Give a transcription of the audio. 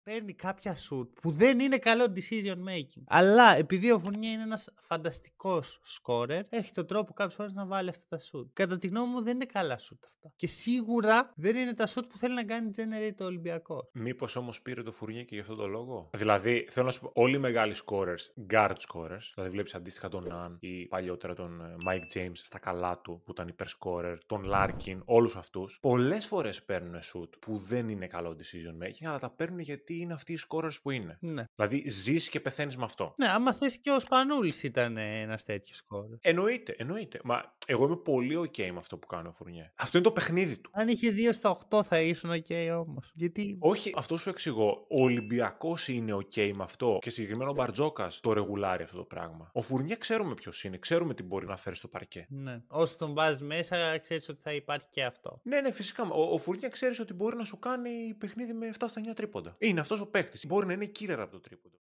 παίρνει κάποια shoot που δεν είναι καλό decision making. Αλλά επειδή ο Φουρνιέ είναι ένας φανταστικός scorer, έχει τον τρόπο κάποιες φορές να βάλει αυτά τα shoot. Κατά τη γνώμη μου δεν είναι καλά shoot αυτά. Και σίγουρα δεν είναι τα shoot που θέλει να κάνει generate ο Ολυμπιακός. Μήπως όμως πήρε το Φουρνιέ και γι' αυτόν τον λόγο? Δηλαδή, θέλω να σου πω, όλοι οι μεγάλοι scorers, guard scorers, δηλαδή βλέπεις αντίστοιχα τον Ναν ή παλιότερα τον Mike James στα καλά του, που ήταν υπερ-scorer, τον Larkin, όλους αυτούς, πολλές φορές παίρνουν shoot που δεν είναι καλό decision making, αλλά τα παίρνουν γιατί είναι αυτοί οι scorers που είναι. Ναι. Δηλαδή, ζεις και πεθαίνεις με αυτό. Ναι, άμα θες και ο Σπανούλης ήταν ένας τέτοιος scorer. Εννοείται. Μα εγώ είμαι πολύ OK με αυτό που κάνει ο Φουρνιέ. Αυτό είναι το παιχνίδι του. Αν είχε 2 στα 8 θα ήσουν OK όμως. Γιατί... Όχι, αυτό σου εξηγώ. Ο Ολυμπιακός είναι OK με αυτό. Και συγκεκριμένα ο Μπαρτζόκας το ρεγουλάρει αυτό το πράγμα. Ο Φουρνιέ ξέρουμε ποιος είναι, ξέρουμε τι μπορεί να φέρει στο παρκέ. Ναι. Όσο τον βάζει μέσα, ξέρεις ότι θα υπάρχει και αυτό. Ναι, φυσικά. Ο Φουρνιέ ξέρει ότι μπορεί να σου κάνει παιχνίδι με 7 στα 9 τρίποντα. Είναι αυτός ο παίκτης. Μπορεί να είναι killer από το τρίποντο.